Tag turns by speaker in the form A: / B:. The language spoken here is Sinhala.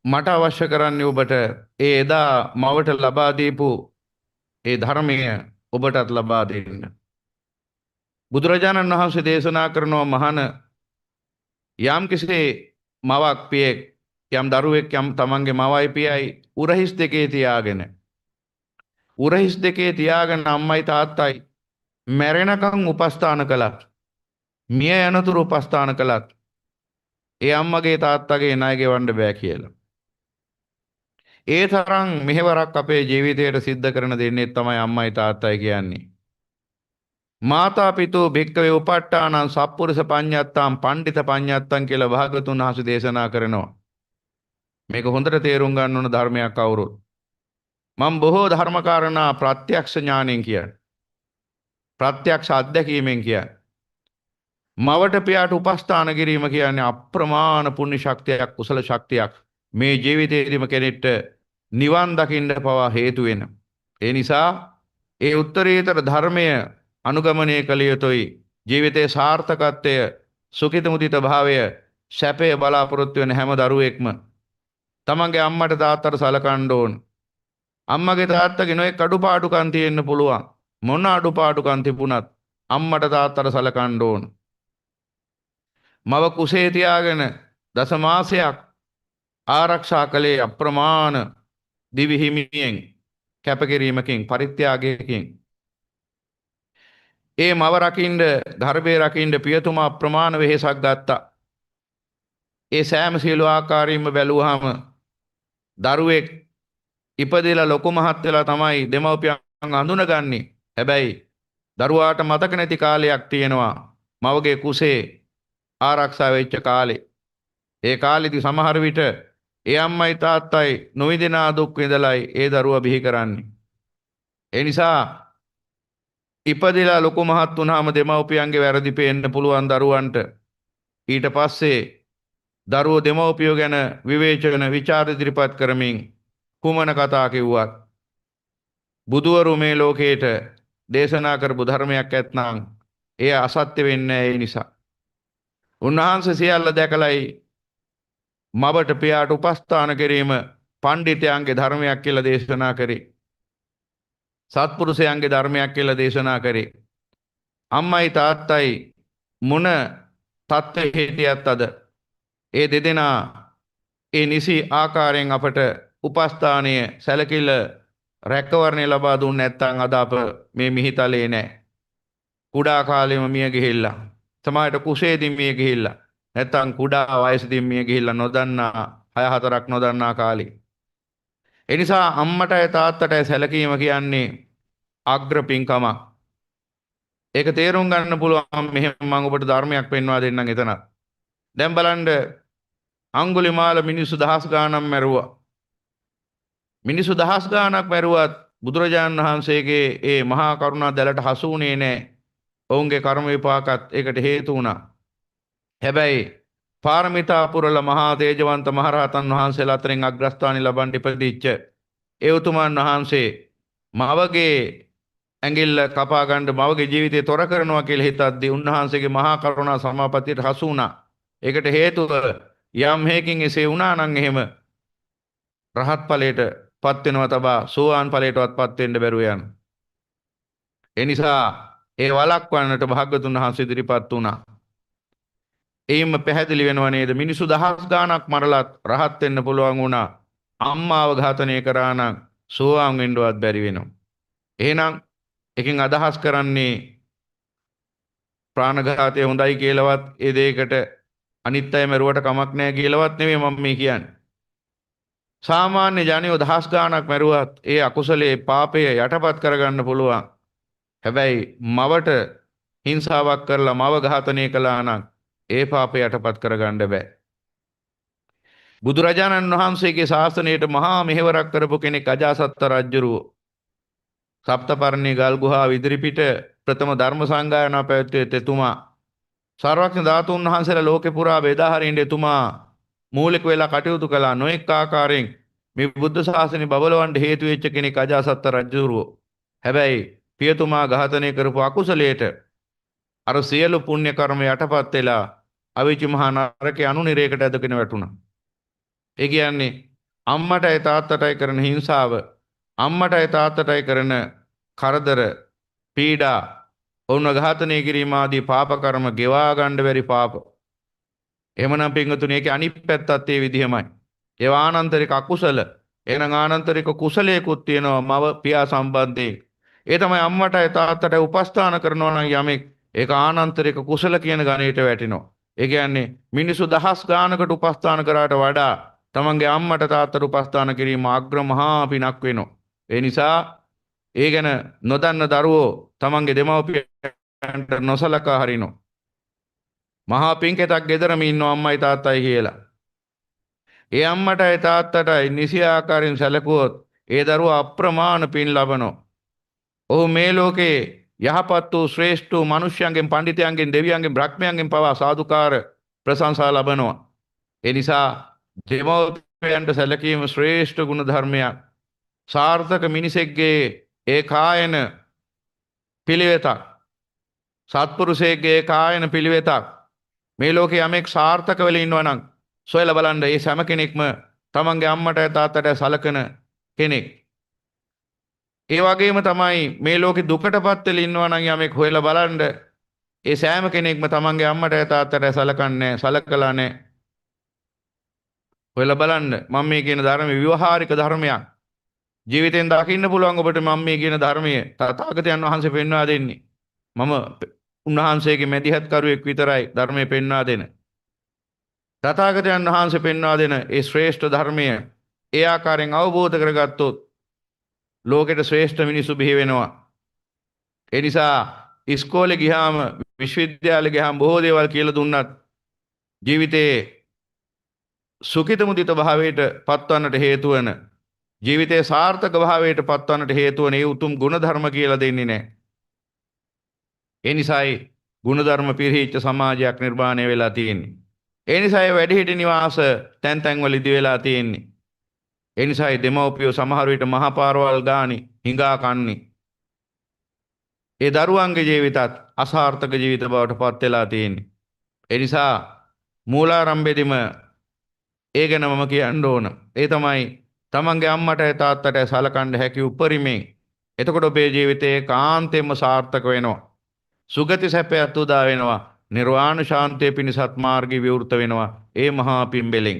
A: මට අවශ්‍ය කරන්නේ ඔබට ඒ එදා මවට ලබා දීපු ඒ ධර්මය ඔබටත් ලබා දෙන්න. බුදුරජාණන් වහන්සේ දේශනා කරනවා මහණ යම් කිසි මවක් පියෙක් යම් දරුවෙක් යම් තමන්ගේ මවයි පියයි උරහිස් දෙකේ තියාගෙන උරහිස් දෙකේ තියාගෙන අම්මයි තාත්තයි මැරෙනකන් උපස්ථාන කළත් මිය යනතුරු උපස්ථාන කළත් ඒ අම්මගේ තාත්තගේ ණය ගෙවන්න බෑ කියලා. ඒ තරම් මෙහෙවරක් අපේ ජීවිතයට සිද්ධ කරන දෙන්නේ තමයි අම්මයි තාත්තයි කියන්නේ. මාතා පිතෝ භික්කවේ උපට්ඨානං සප්පුරුෂ පඤ්ඤත්තං පණ්ඩිත පඤ්ඤත්තං කියලා භාගතුන් වහන්සේ දේශනා කරනවා. මේක හොඳට තේරුම් ගන්න ඕන ධර්මයක් කවුරුත්. මම බොහෝ ධර්මකාරණා ප්‍රත්‍යක්ෂ ඥාණයෙන් කියන්නේ. ප්‍රත්‍යක්ෂ අත්දැකීමෙන් කියන්නේ. මවට පියාට උපස්ථාන කිරීම කියන්නේ අප්‍රමාණ පුණ්‍ය ශක්තියක් කුසල ශක්තියක්. මේ ජීවිතයේදීම කෙනෙක්ට නිවන් දකින්න පවා හේතු වෙන. ඒ නිසා ඒ උත්තරීතර ධර්මය අනුගමනය කළ යුතුයි. ජීවිතයේ සාර්ථකත්වය සුඛිත මුදිත භාවය සැපය බලාපොරොත්තු වෙන හැම දරුවෙක්ම තමන්ගේ අම්මට තාත්තට සලකන්න ඕන. අම්මගේ තාත්තගේ නොයෙක් අඩුපාඩුකම් තියෙන්න පුළුවන්. මොන අඩුපාඩුකම් තිබුණත් අම්මට තාත්තට සලකන්න ඕන. මව කුසේ තියාගෙන දස මාසයක් ආරක්ෂා කළේ අප්‍රමාණ දිවි හිමියෙන් කැපකිරීමකින් පරිත්‍යාගයකින්. ඒ මව රකින්න ගර්භය රකින්න පියතුමා අප්‍රමාණ වෙහෙසක් ගත්තා. ඒ සෑම සියලු ආකාරයෙන්ම බැලුවාම දරුවෙක් ඉපදෙලා ලොකු මහත් වෙලා තමයි දෙමව්පියන් හඳුනගන්නේ. හැබැයි දරුවාට මතක නැති කාලයක් තියෙනවා මවගේ කුසේ ආරක්ෂා වෙච්ච කාලේ. ඒ කාලෙදි සමහර විට ඒ අම්මයි තාත්තයි නොවිඳිනා දුක් විඳලයි ඒ දරුවා බිහි කරන්නේ. ඒ නිසා ඉපදිලා ලොකු මහත් වුණාම දෙමව්පියන්ගේ වැරදි පේන්න පුළුවන් දරුවන්ට. ඊට පස්සේ දරුවෝ දෙමව්පියෝ ගැන විවේචන විචාර ඉදිරිපත් කරමින් කුමන කතා කිව්වත් බුදුවරු මේ ලෝකේට දේශනා කරපු ධර්මයක් ඇත්නම් එය අසත්‍ය වෙන්නේ ඒ නිසා. උන්වහන්සේ සියල්ල දැකලයි මවට පියාට උපස්ථාන කිරීම පඬිතයන්ගේ ධර්මයක් කියලා දේශනා කරේ. සත්පුරුෂයන්ගේ ධර්මයක් කියලා දේශනා කරේ. අම්මයි තාත්තයි මොන තත්ත්වයේ හිටියත් අද ඒ දෙදෙනා ඒ නිසි ආකාරයෙන් අපට උපස්ථානීය සැලකිල්ල රැකවරණය ලබා දුන්නේ නැත්නම් අද අප මේ මිහිතලේ නැහැ. කුඩා කාලෙම මිය ගිහිල්ලා සමහරට කුසේදී මිය ගිහිල්ලා නැත්නම් කුඩා වයසේදී මිය ගිහිල්ලා නොදන්නා 6-4ක් නොදන්නා කාලේ. ඒ නිසා අම්මටයි තාත්තටයි සැලකීම කියන්නේ අග්‍ර පින්කමක්. ඒක තේරුම් ගන්න පුළුවන් මෙහෙම මම ඔබට ධර්මයක් පෙන්වා දෙන්නම් එතන. දැන් බලන්න අඟුලිමාල මිනිස්සු දහස් ගාණක් මැරුවා. මිනිස්සු දහස් ගාණක් මැරුවත් බුදුරජාණන් වහන්සේගේ ඒ මහා කරුණා දැලට හසු වුණේ නැහැ. ඔවුන්ගේ කර්ම විපාකත් ඒකට හේතු වුණා. හැබැයි පාරමිතා පුරල මහා තේජවන්ත මහරහතන් වහන්සේලා අතරින් අග්‍රස්ථානය ලබන්න ඉපදිච්ච ඒ උතුමන් වහන්සේ මවගේ ඇඟිල්ල කපා ගන්න මවගේ ජීවිතේ තොර කරනවා කියලා හිතද්දී උන්වහන්සේගේ මහා කරුණා සමාපත්තියට හසු වුණා. ඒකට හේතුව යම් හේකින් එසේ වුණා නම් එහෙම රහත් ඵලයට පත් වෙනවා තබා සෝවාන් ඵලයටවත් පත් වෙන්න බැරුව යන. ඒ නිසා ඒ වළක්වන්නට භාග්‍යතුන් වහන්සේ ඉදිරිපත් වුණා. එයින්ම පැහැදිලි වෙනව නේද මිනිසු දහස් ගාණක් මරලත් රහත් වෙන්න පුළුවන් වුණා. අම්මාව ඝාතනය කරා නම් සෝවාන් වෙන්නවත් බැරි වෙනවා. එහෙනම් එකෙන් අදහස් කරන්නේ ප්‍රාණඝාතය හොඳයි කියලාවත් ඒ දෙයකට අනිත් අය මරුවට කමක් නැහැ කියලාවත් නෙමෙයි මම මේ කියන්නේ. සාමාන්‍ය ජනියෝ දහස් ගාණක් මරුවත් ඒ අකුසලයේ පාපය යටපත් කරගන්න පුළුවන්. හැබැයි මවට හිංසාවක් කරලා මව ඝාතනය කළා නම් ඒ පාපය යටපත් කරගන්න බෑ. බුදුරජාණන් වහන්සේගේ ශාසනයට මහා මෙහෙවරක් කරපු කෙනෙක් අජාසත්ත රජුරුව. සප්තපර්ණී ගල් ගුහාව ඉදිරිපිට ප්‍රථම ධර්ම සංගායනාව පැවැත්වුවේ එතුමා. සර්වඥ ධාතුන් වහන්සේලා ලෝකේ පුරා බෙදා හරින්න එතුමා මූලික වෙලා කටයුතු කළා. නොඑක ආකාරයෙන් මේ බුද්ධ ශාසනය බබලවන්න හේතු වෙච්ච කෙනෙක් අජාසත්ත රජුරුව. හැබැයි පියතුමා ඝාතනය කරපු අකුසලයට අර සියලු පුණ්‍ය කර්ම යටපත් වෙලා අවීචි මහා නරකේ අනුනිරේකට ඇදගෙන වැටුණා. ඒ කියන්නේ අම්මටයි තාත්තටයි කරන හිංසාව, අම්මටයි තාත්තටයි කරන කරදර, පීඩා, ඔවුන්ව ඝාතනය කිරීම ආදී පාප කර්ම ගෙවා ගන්න බැරි පාප. එහෙමනම් පින්වතුනි ඒකේ අනිත් පැත්තත් ඒ විදිහමයි. ඒවා ආනන්තරික අකුසල. එහෙනම් ආනන්තරික කුසලයකුත් තියෙනවා මව පියා සම්බන්ධයෙන්. ඒ තමයි අම්මටයි තාත්තටයි උපස්ථාන කරනවා නම් යමෙක් ඒක ආනන්තරික කුසල කියන ගණයට වැටෙනවා. ඒ කියන්නේ මිනිසු දහස් ගානකට උපස්ථාන කරාට වඩා තමන්ගේ අම්මට තාත්තට උපස්ථාන කිරීම අග්‍ර මහා පිනක් වෙනවා. ඒ නිසා ඒ ගැන නොදන්න දරුවෝ තමන්ගේ දෙමව්පියන්ට නොසලකා හරිනවා. මහා පින්කෙතක් ගෙදරම ඉන්නවා අම්මයි තාත්තයි කියලා. ඒ අම්මටයි තාත්තටයි නිසි ආකාරයෙන් සැලකුවොත් ඒ දරුවා අප්‍රමාණ පින් ලබනවා. ඔහු මේ ලෝකේ යහපත් වූ ශ්‍රේෂ්ඨ වූ මිනිසයන්ගෙන්, පඬිතයන්ගෙන්, දෙවියන්ගෙන්, බ්‍රහ්මයන්ගෙන් පවා සාදුකාර ප්‍රශංසා ලබනවා. ඒ නිසා දෙමව්පියන්ට සැලකීම ශ්‍රේෂ්ඨ ගුණ ධර්මයක්. සාර්ථක මිනිසෙක්ගේ ඒ කායන පිළිවෙතක්. සත්පුරුෂයෙක්ගේ ඒ කායන පිළිවෙතක්. මේ ලෝකේ යමෙක් සාර්ථක වෙලා ඉන්නවා නම් සොයලා බලන්න ඒ සෑම කෙනෙක්ම තමන්ගේ අම්මට තාත්තට සලකන කෙනෙක්. ඒ වගේම තමයි මේ ලෝකේ දුකටපත් වෙලා ඉන්නවා නම් යමෙක් හොයලා බලන්න ඒ සෑම කෙනෙක්ම තමන්ගේ අම්මට තාත්තට සලකන්නේ සලකලා නැහැ. හොයලා බලන්න මම මේ කියන ධර්මයේ ව්‍යවහාරික ධර්මයක්. ජීවිතෙන් දකින්න පුළුවන් ඔබට මම මේ කියන ධර්මයේ තථාගතයන් වහන්සේ පෙන්වා දෙන්නේ. මම උන්වහන්සේගේ මැදිහත් කරුවෙක් විතරයි ධර්මයේ පෙන්වා දෙන. තථාගතයන් වහන්සේ පෙන්වා දෙන ඒ ශ්‍රේෂ්ඨ ධර්මය ඒ ආකාරයෙන් අවබෝධ කරගත්තොත් ලෝකෙට ශ්‍රේෂ්ඨ මිනිසු බිහි වෙනවා. ඒ නිසා ඉස්කෝලේ ගියාම විශ්වවිද්‍යාලේ ගියාම බොහෝ දේවල් කියලා දුන්නත් ජීවිතේ සුඛිත මුදිත භාවයට පත්වන්නට හේතු වෙන ජීවිතේ සාර්ථක භාවයට පත්වන්නට හේතු වෙන ඒ උතුම් ගුණධර්ම කියලා දෙන්නේ නැහැ. ඒ නිසායි ගුණධර්ම පිරිහිච්ච සමාජයක් නිර්මාණය වෙලා තියෙන්නේ. ඒ නිසායි වැඩිහිටි නිවාස තැන් තැන් වල ඉදි වෙලා තියෙන්නේ. ඒ නිසායි දෙමව්පියෝ සමහර විට මහා පාරවල් ගානේ හිඟා කන්නේ. ඒ දරුවන්ගේ ජීවිතත් අසාර්ථක ජීවිත බවට පත් වෙලා තියෙන්නේ. ඒ නිසා මූලාරම්භයේදීම ඒ ගැන මම කියන්න ඕන. ඒ තමයි තමන්ගේ අම්මට තාත්තට සලකන්න හැකි උපරිමයෙන්. එතකොට ඔබේ ජීවිතේ කාන්තෙන්ම සාර්ථක වෙනවා. සුගති සැපයත් උදා වෙනවා. නිර්වාණ ශාන්තිය පිණිසත් මාර්ගය විවෘත වෙනවා. ඒ මහා පින්බෙලෙන්